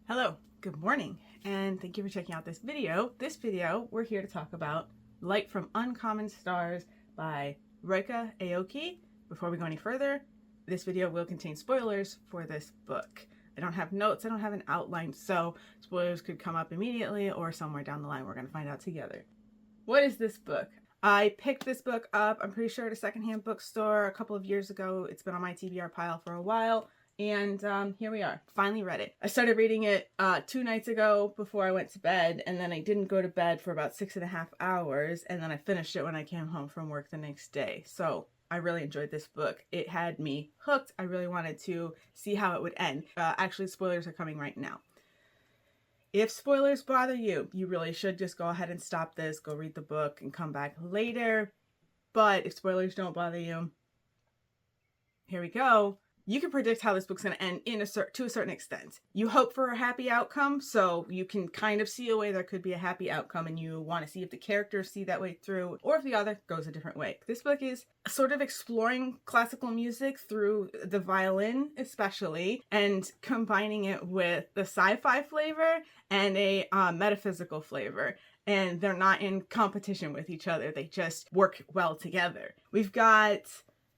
Hello, good morning, and thank you for checking out this video. We're here to talk about Light from Uncommon Stars by Roika Aoki. Before we go any further, this video will contain spoilers for this book. I don't have notes, I don't have an outline, so spoilers could come up immediately or somewhere down the line. We're going to find out together. What is this book? I picked this book up, I'm pretty sure, at a secondhand bookstore a couple of years ago. It's been on my TBR pile for a while. And here we are. Finally read it. I started reading it 2 nights ago before I went to bed, and then I didn't go to bed for about 6.5 hours, and then I finished it when I came home from work the next day. So I really enjoyed this book. It had me hooked. I really wanted to see how it would end. Actually, spoilers are coming right now. If spoilers bother you, you really should just go ahead and stop this, go read the book, and come back later. But if spoilers don't bother you, here we go. You can predict how this book's going to end to a certain extent. You hope for a happy outcome, so you can kind of see a way there could be a happy outcome, and you want to see if the characters see that way through, or if the author goes a different way. This book is sort of exploring classical music through the violin, especially, and combining it with the sci-fi flavor and a metaphysical flavor. And they're not in competition with each other. They just work well together. We've got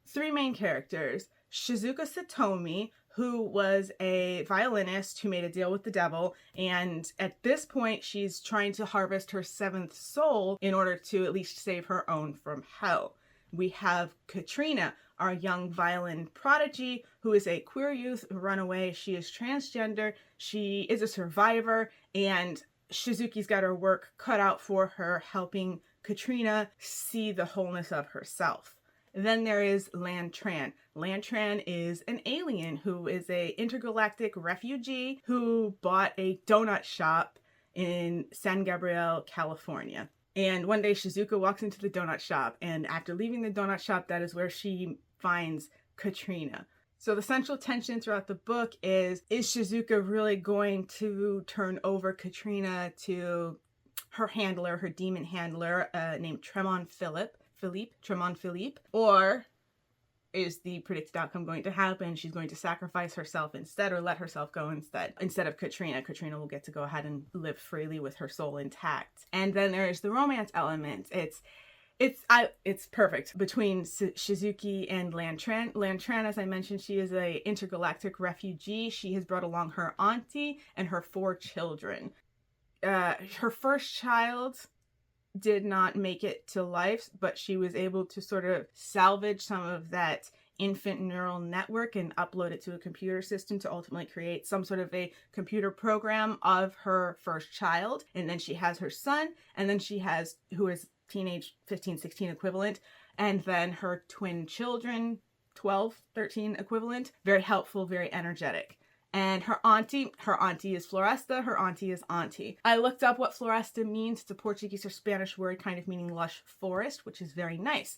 3 main characters. Shizuka Satomi, who was a violinist who made a deal with the devil, and at this point she's trying to harvest her 7th soul in order to at least save her own from hell. We have Katrina, our young violin prodigy, who is a queer youth runaway. She is transgender, she is a survivor, and Shizuki's got her work cut out for her, helping Katrina see the wholeness of herself. Then there is Lan Tran. Lan Tran is an alien who is an intergalactic refugee who bought a donut shop in San Gabriel, California. And one day Shizuka walks into the donut shop, and after leaving the donut shop, that is where she finds Katrina. So the central tension throughout the book is Shizuka really going to turn over Katrina to her handler, her demon handler, named Tremont Philippe, or is the predicted outcome going to happen? She's going to sacrifice herself instead, or let herself go instead of Katrina. Katrina will get to go ahead and live freely with her soul intact. And then there is the romance element. It's perfect between Shizuki and Lan Tran. Lan Tran, as I mentioned, she is an intergalactic refugee. She has brought along her auntie and her 4 children. Her first child did not make it to life, but she was able to sort of salvage some of that infant neural network and upload it to a computer system to ultimately create some sort of a computer program of her first child. And then she has her son, and then she has, who is teenage 15, 16 equivalent, and then her twin children, 12, 13 equivalent. Very helpful, very energetic. And her auntie is Floresta, her auntie is auntie. I looked up what Floresta means. It's a Portuguese or Spanish word kind of meaning lush forest, which is very nice.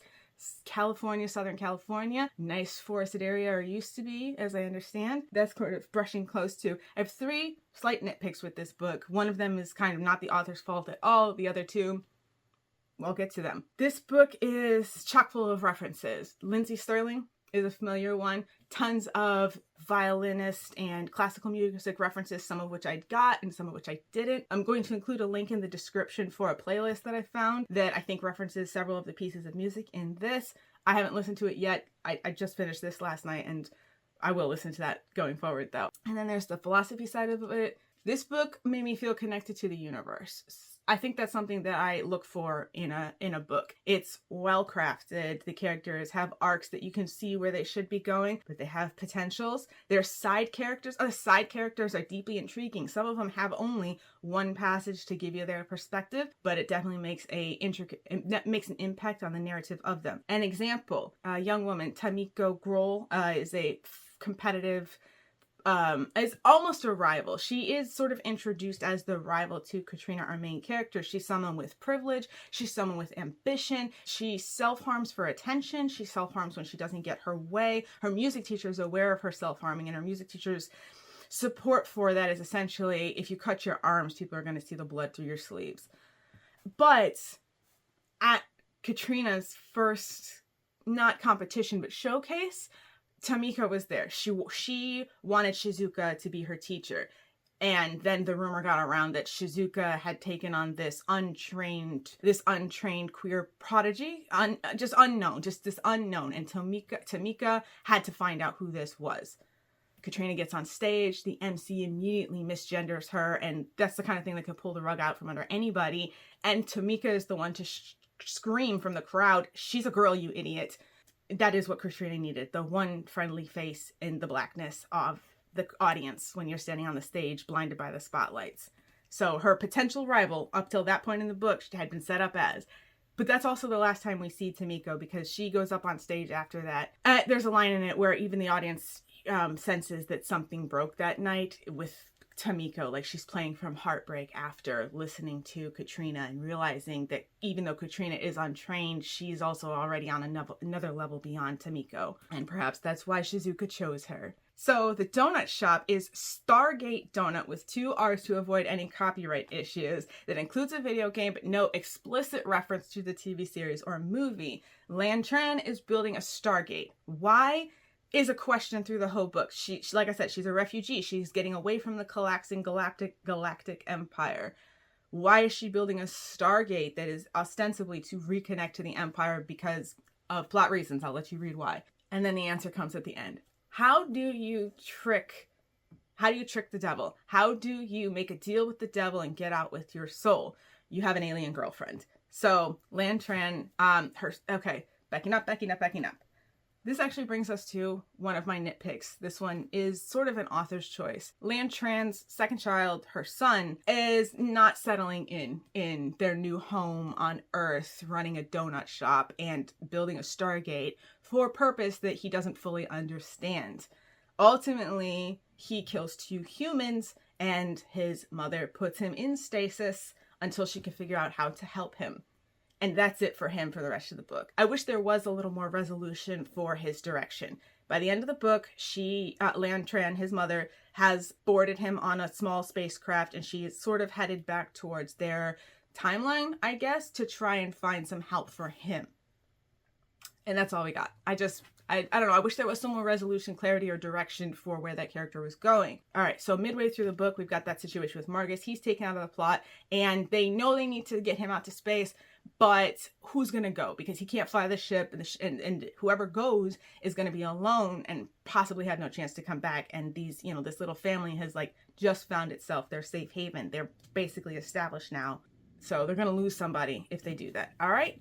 California, Southern California, nice forested area, or used to be, as I understand. That's sort of brushing close to. I have 3 slight nitpicks with this book. One of them is kind of not the author's fault at all. The other 2, we'll get to them. This book is chock full of references. Lindsay Sterling is a familiar one. Tons of violinist and classical music references, some of which I got and some of which I didn't. I'm going to include a link in the description for a playlist that I found that I think references several of the pieces of music in this. I haven't listened to it yet. I just finished this last night, and I will listen to that going forward though. And then there's the philosophy side of it. This book made me feel connected to the universe. I think that's something that I look for in a book. It's well crafted. The characters have arcs that you can see where they should be going, but they have potentials. Their side characters, the side characters are deeply intriguing. Some of them have only one passage to give you their perspective, but it definitely makes an impact on the narrative of them. An example, a young woman, Tamiko Grohl, is a competitive, is almost a rival. She is sort of introduced as the rival to Katrina, our main character. She's someone with privilege. She's someone with ambition. She self-harms for attention. She self-harms when she doesn't get her way. Her music teacher is aware of her self-harming, and her music teacher's support for that is essentially, if you cut your arms, people are going to see the blood through your sleeves. But at Katrina's first, not competition, but showcase, Tamika was there. She wanted Shizuka to be her teacher. And then the rumor got around that Shizuka had taken on this untrained queer prodigy, just this unknown. And Tamika had to find out who this was. Katrina gets on stage, the MC immediately misgenders her, and that's the kind of thing that could pull the rug out from under anybody. And Tamika is the one to scream from the crowd, "She's a girl, you idiot." That is what Katrina needed, the one friendly face in the blackness of the audience when you're standing on the stage blinded by the spotlights. So her potential rival, up till that point in the book, had been set up as. But that's also the last time we see Tamiko, because she goes up on stage after that. There's a line in it where even the audience senses that something broke that night with Tamiko. Like, she's playing from heartbreak after listening to Katrina and realizing that even though Katrina is untrained, she's also already on another level beyond Tamiko. And perhaps that's why Shizuka chose her. So the donut shop is Stargate Donut with 2 R's to avoid any copyright issues. That includes a video game, but no explicit reference to the TV series or movie. Lan Tran is building a Stargate. Why? Is a question through the whole book. She, like I said, she's a refugee. She's getting away from the collapsing galactic empire. Why is she building a Stargate that is ostensibly to reconnect to the empire because of plot reasons? I'll let you read why. And then the answer comes at the end. How do you trick the devil? How do you make a deal with the devil and get out with your soul? You have an alien girlfriend. So Lan Tran, backing up. This actually brings us to one of my nitpicks. This one is sort of an author's choice. Lan Tran's second child, her son, is not settling in their new home on Earth, running a donut shop and building a Stargate for a purpose that he doesn't fully understand. Ultimately, he kills 2 humans, and his mother puts him in stasis until she can figure out how to help him. And that's it for him for the rest of the book. I wish there was a little more resolution for his direction. By the end of the book, Lan Tran, his mother, has boarded him on a small spacecraft, and she is sort of headed back towards their timeline, I guess, to try and find some help for him. And that's all we got. I don't know. I wish there was some more resolution, clarity, or direction for where that character was going. All right, so midway through the book, we've got that situation with Margus. He's taken out of the plot, and they know they need to get him out to space, but who's going to go? Because he can't fly the ship, and whoever goes is going to be alone and possibly have no chance to come back. And these, this little family has just found itself their safe haven. They're basically established now. So they're going to lose somebody if they do that. All right.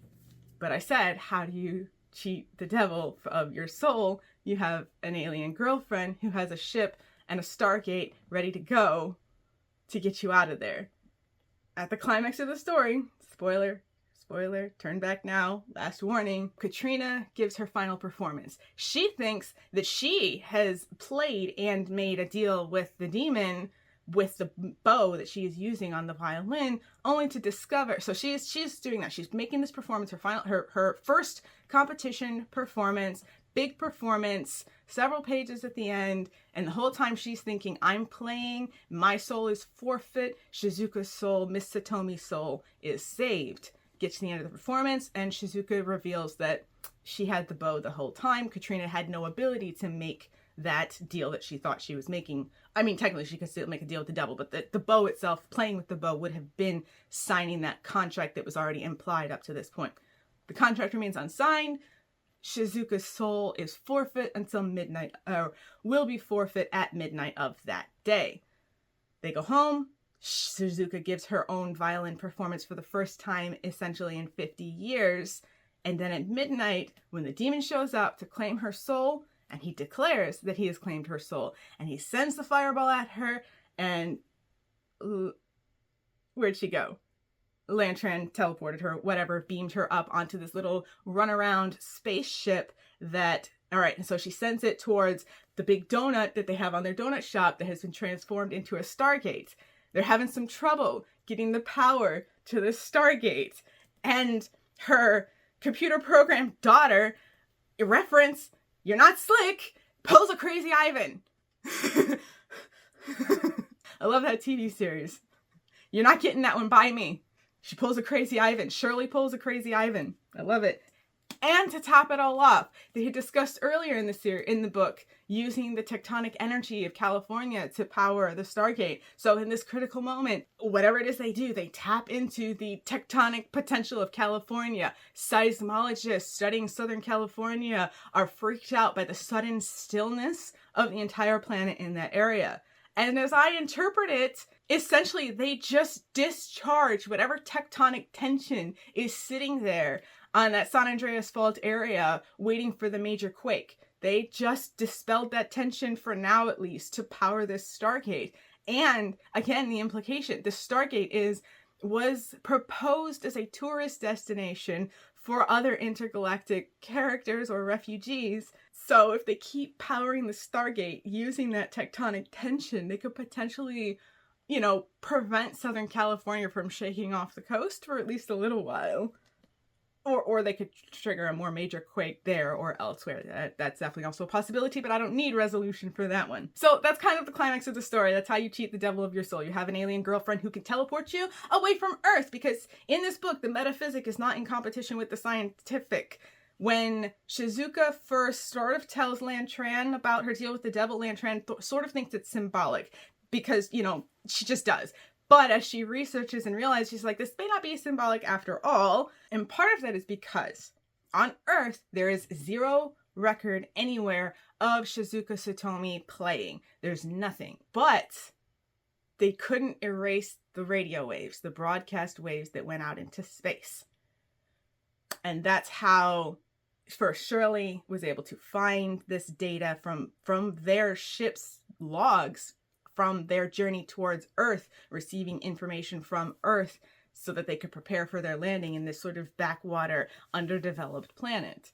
But I said, how do you cheat the devil of your soul? You have an alien girlfriend who has a ship and a Stargate ready to go to get you out of there. At the climax of the story, spoiler, turn back now, last warning, Katrina gives her final performance. She thinks that she has played and made a deal with the demon with the bow that she is using on the violin, only to discover, so she's doing that. She's making this performance, her first competition performance, big performance, several pages at the end, and the whole time she's thinking, I'm playing, my soul is forfeit, Shizuka's soul, Miss Satomi's soul is saved. Gets to the end of the performance, and Shizuka reveals that she had the bow the whole time. Katrina had no ability to make that deal that she thought she was making. I mean, technically she could still make a deal with the devil, but the bow itself, playing with the bow, would have been signing that contract that was already implied up to this point. The contract remains unsigned. Shizuka's soul is forfeit until midnight, or will be forfeit at midnight of that day. They go home. Shizuka gives her own violin performance for the first time essentially in 50 years. And then at midnight, when the demon shows up to claim her soul, and he declares that he has claimed her soul, and he sends the fireball at her, and where'd she go? Lan Tran teleported her, whatever, beamed her up onto this little runaround spaceship that, all right, and so she sends it towards the big donut that they have on their donut shop that has been transformed into a Stargate. They're having some trouble getting the power to the Stargate. And her computer programmed daughter, reference, you're not slick, pulls a crazy Ivan. I love that TV series. You're not getting that one by me. She pulls a crazy Ivan. Shirley pulls a crazy Ivan. I love it. And to top it all off, they had discussed earlier in the book using the tectonic energy of California to power the Stargate. So in this critical moment, whatever it is they do, they tap into the tectonic potential of California. Seismologists studying Southern California are freaked out by the sudden stillness of the entire planet in that area. And as I interpret it, essentially they just discharge whatever tectonic tension is sitting there on that San Andreas Fault area waiting for the major quake. They just dispelled that tension for now, at least, to power this Stargate. And again, the implication, the Stargate was proposed as a tourist destination for other intergalactic characters or refugees. So if they keep powering the Stargate using that tectonic tension, they could potentially, prevent Southern California from shaking off the coast for at least a little while. Or they could trigger a more major quake there or elsewhere. That's definitely also a possibility, but I don't need resolution for that one. So that's kind of the climax of the story. That's how you cheat the devil of your soul. You have an alien girlfriend who can teleport you away from Earth, because in this book, the metaphysic is not in competition with the scientific. When Shizuka first sort of tells Lantran about her deal with the devil, Lantran sort of thinks it's symbolic because, she just does. But as she researches and realizes, she's like, this may not be symbolic after all. And part of that is because on Earth, there is zero record anywhere of Shizuka Satomi playing. There's nothing. But they couldn't erase the radio waves, the broadcast waves that went out into space. And that's how first Shirley was able to find this data from their ship's logs, from their journey towards Earth, receiving information from Earth so that they could prepare for their landing in this sort of backwater, underdeveloped planet.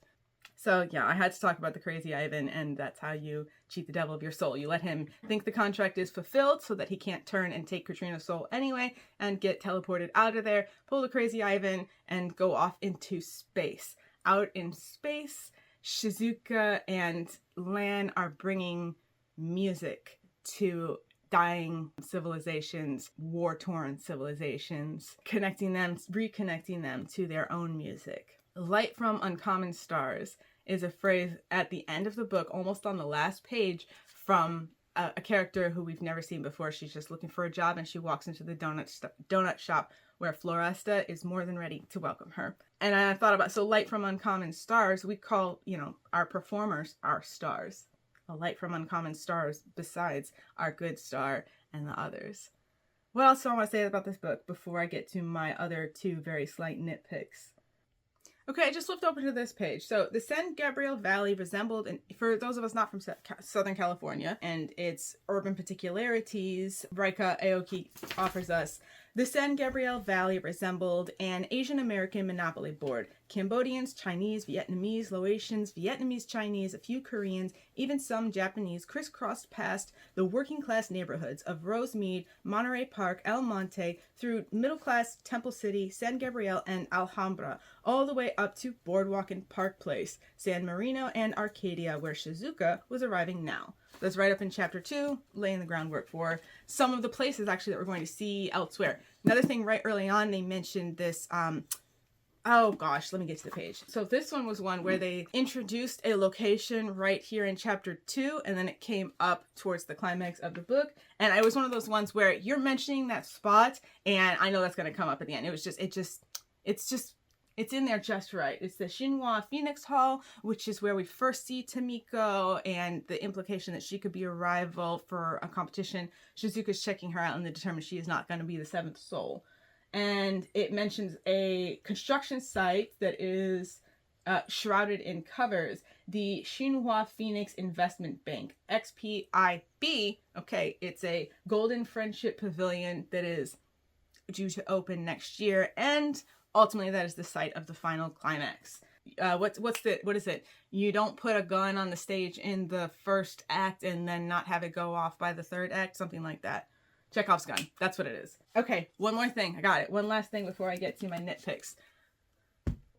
So yeah, I had to talk about the crazy Ivan, and that's how you cheat the devil of your soul. You let him think the contract is fulfilled so that he can't turn and take Katrina's soul anyway and get teleported out of there, pull the crazy Ivan, and go off into space. Out in space, Shizuka and Lan are bringing music to dying civilizations, war-torn civilizations, reconnecting them to their own music. Light from uncommon stars is a phrase at the end of the book, almost on the last page, from a character who we've never seen before. She's just looking for a job, and she walks into the donut shop where Floresta is more than ready to welcome her. And I thought about, so light from uncommon stars, we call, our performers our stars. A light from uncommon stars besides our good star and the others. What else do I want to say about this book before I get to my other two very slight nitpicks? Okay, I just flipped over to this page. So the San Gabriel Valley resembled, and for those of us not from Southern California and its urban particularities, Raika Aoki offers us, the San Gabriel Valley resembled an Asian American monopoly board. Cambodians, Chinese, Vietnamese, Laotians, Vietnamese, Chinese, a few Koreans, even some Japanese crisscrossed past the working class neighborhoods of Rosemead, Monterey Park, El Monte, through middle class Temple City, San Gabriel, and Alhambra, all the way up to Boardwalk and Park Place, San Marino, and Arcadia, where Shizuka was arriving now. That's right up in chapter 2, laying the groundwork for some of the places actually that we're going to see elsewhere. Another thing, right early on, they mentioned this, oh gosh, let me get to the page. So this one was one where they introduced a location right here in chapter 2, and then it came up towards the climax of the book. And it was one of those ones where you're mentioning that spot, and I know that's going to come up at the end. It's in there just right. It's the Shinhwa Phoenix Hall, which is where we first see Tamiko and the implication that she could be a rival for a competition. Shizuka's checking her out and they determine she is not going to be the seventh soul. And it mentions a construction site that is shrouded in covers, the Shinhwa Phoenix Investment Bank, XPIB. Okay, it's a golden friendship pavilion that is due to open next year, and ultimately, that is the site of the final climax. What is it? You don't put a gun on the stage in the first act and then not have it go off by the third act, something like that. Chekhov's gun. That's what it is. Okay, one more thing. I got it. One last thing before I get to my nitpicks.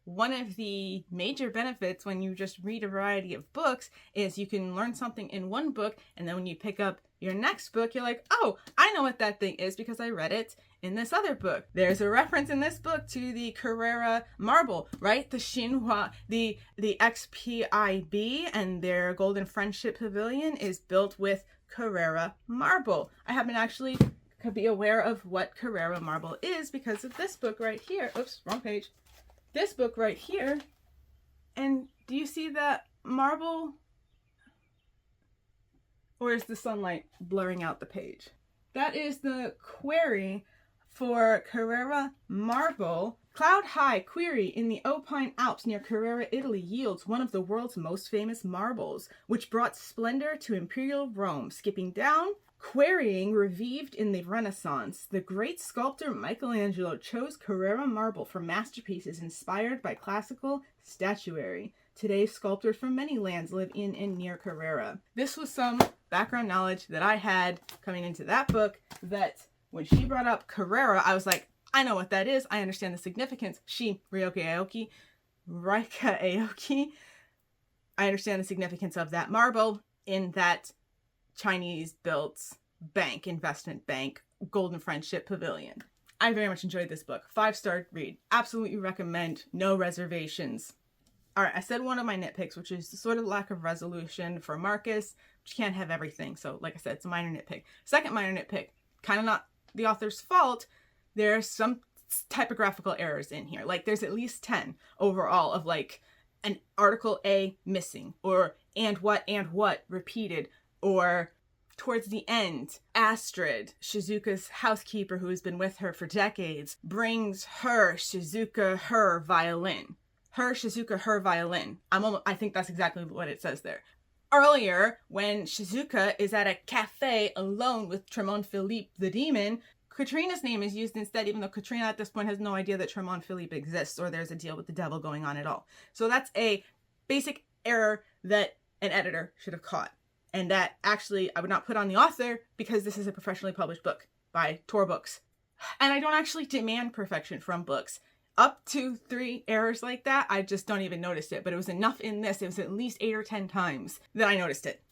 one of the major benefits when you just read a variety of books is you can learn something in one book, and then when you pick up your next book, you're like, oh, I know what that thing is because I read it in this other book. There's a reference in this book to the Carrara marble, right? The Xinhua, the XPIB and their Golden Friendship Pavilion is built with Carrara marble. I happen to actually be aware of what Carrara marble is because of this book right here. Oops, wrong page. This book right here. And do you see that marble? Or is the sunlight blurring out the page? That is the query for Carrara marble. Cloud-high quarry in the Alpine Alps near Carrara, Italy yields one of the world's most famous marbles, which brought splendor to imperial Rome. Skipping down, quarrying revived in the Renaissance. The great sculptor Michelangelo chose Carrara marble for masterpieces inspired by classical statuary. Today, sculptors from many lands live in and near Carrara. This was some background knowledge that I had coming into that book, that when she brought up Carrara, I was like, I know what that is. I understand the significance. Rika Aoki. I understand the significance of that marble in that Chinese-built bank, investment bank, Golden Friendship Pavilion. I very much enjoyed this book. 5-star read. Absolutely recommend. No reservations. All right, I said one of my nitpicks, which is the sort of lack of resolution for Marcus, which can't have everything. So like I said, it's a minor nitpick. Second minor nitpick, kind of not the author's fault. There's some typographical errors in here. Like there's at least 10 overall of like an article A missing, or and what repeated, or towards the end, Astrid, Shizuka's housekeeper who has been with her for decades, brings her Shizuka her violin. Her Shizuka her violin. I think that's exactly what it says there. Earlier, when Shizuka is at a cafe alone with Tremont Philippe the demon, Katrina's name is used instead, even though Katrina at this point has no idea that Tremont Philippe exists or there's a deal with the devil going on at all. So that's a basic error that an editor should have caught. And that actually I would not put on the author because this is a professionally published book by Tor Books. And I don't actually demand perfection from books. Up to 3 errors like that, I just don't even notice it. But it was enough in this. It was at least 8 or 10 times that I noticed it.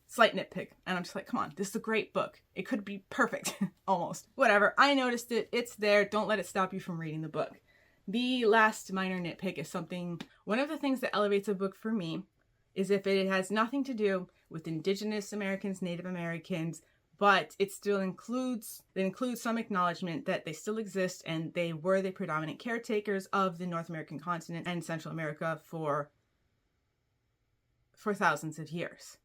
Slight nitpick. And I'm just like, come on, this is a great book. It could be perfect. Almost. Whatever. I noticed it. It's there. Don't let it stop you from reading the book. The last minor nitpick is something, one of the things that elevates a book for me is if it has nothing to do with Indigenous Americans, Native Americans, but it still includes some acknowledgement that they still exist and they were the predominant caretakers of the North American continent and Central America for thousands of years.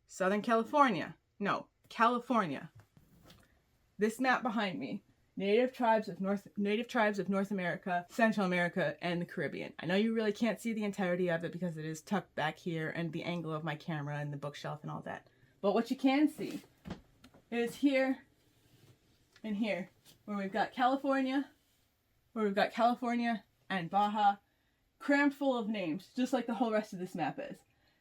Southern California. No, California. This map behind me. Native tribes of North America, Central America, and the Caribbean. I know you really can't see the entirety of it because it is tucked back here and the angle of my camera and the bookshelf and all that. But what you can see is here and here, where we've got California and Baja, crammed full of names, just like the whole rest of this map is.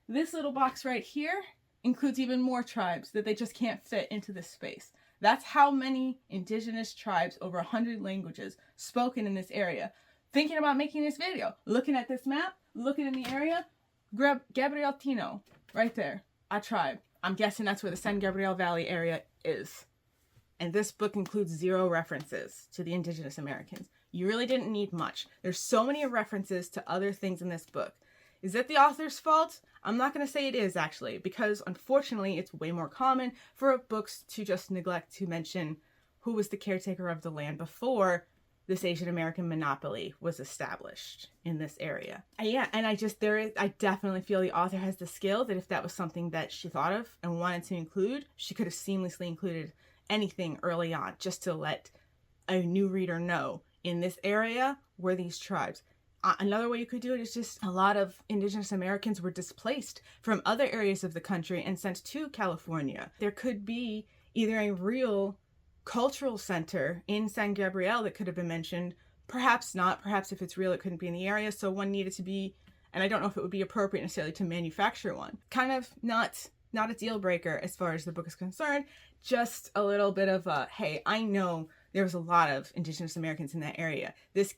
This little box right here includes even more tribes that they just can't fit into this space. That's how many indigenous tribes, over 100 languages, spoken in this area. Thinking about making this video, looking at this map, looking in the area, Gabriel Tino, right there, a tribe. I'm guessing that's where the San Gabriel Valley area is. And this book includes 0 references to the Indigenous Americans. You really didn't need much. There's so many references to other things in this book. Is it the author's fault? I'm not going to say it is, actually, because unfortunately it's way more common for books to just neglect to mention who was the caretaker of the land before this Asian American monopoly was established in this area. And I definitely feel the author has the skill that if that was something that she thought of and wanted to include, she could have seamlessly included anything early on just to let a new reader know in this area were these tribes. Another way you could do it is just a lot of Indigenous Americans were displaced from other areas of the country and sent to California. There could be either a real cultural center in San Gabriel that could have been mentioned. Perhaps not. Perhaps if it's real, it couldn't be in the area. So one needed to be, and I don't know if it would be appropriate necessarily to manufacture one. Kind of not a deal breaker as far as the book is concerned. Just a little bit of a, hey, I know there was a lot of Indigenous Americans in that area. This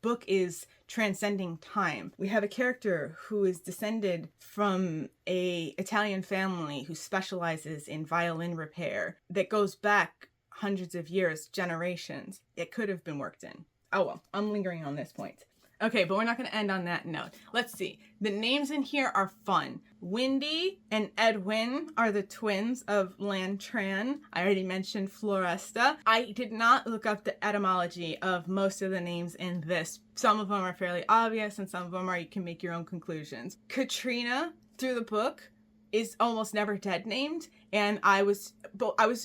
book is transcending time. We have a character who is descended from a Italian family who specializes in violin repair that goes back hundreds of years, generations. It could have been worked in. Oh well, I'm lingering on this point. Okay, but we're not going to end on that note. Let's see. The names in here are fun. Wendy and Edwin are the twins of Lantran. I already mentioned Floresta. I did not look up the etymology of most of the names in this. Some of them are fairly obvious, and some of them are you can make your own conclusions. Katrina, through the book, is almost never dead named, and I was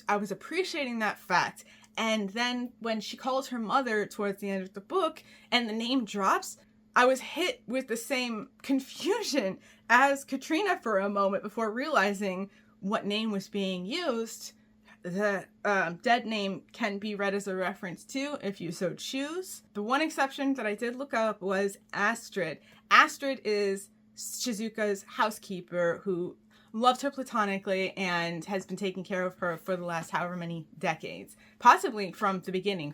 appreciating that fact. And then when she calls her mother towards the end of the book and the name drops, I was hit with the same confusion as Katrina for a moment before realizing what name was being used. The dead name can be read as a reference to, if you so choose. The one exception that I did look up was Astrid. Astrid is Shizuka's housekeeper who loved her platonically and has been taking care of her for the last however many decades, possibly from the beginning.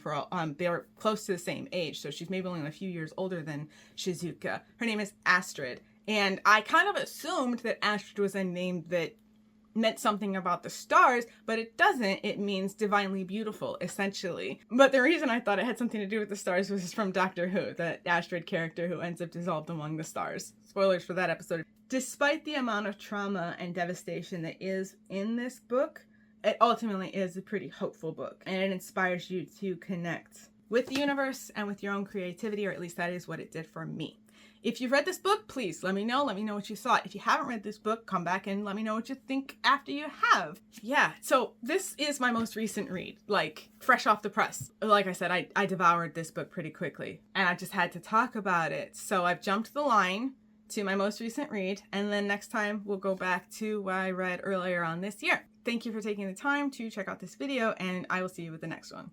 They're close to the same age, so she's maybe only a few years older than Shizuka. Her name is Astrid, and I kind of assumed that Astrid was a name that meant something about the stars, but it doesn't. It means divinely beautiful, essentially. But the reason I thought it had something to do with the stars was from Doctor Who, the Astrid character who ends up dissolved among the stars. Spoilers for that episode. Despite the amount of trauma and devastation that is in this book, it ultimately is a pretty hopeful book, and it inspires you to connect with the universe and with your own creativity, or at least that is what it did for me. If you've read this book, please let me know. Let me know what you thought. If you haven't read this book, come back and let me know what you think after you have. Yeah, so this is my most recent read, like fresh off the press. Like I said, I devoured this book pretty quickly, and I just had to talk about it. So I've jumped the line to my most recent read, and then next time we'll go back to what I read earlier on this year. Thank you for taking the time to check out this video, and I will see you with the next one.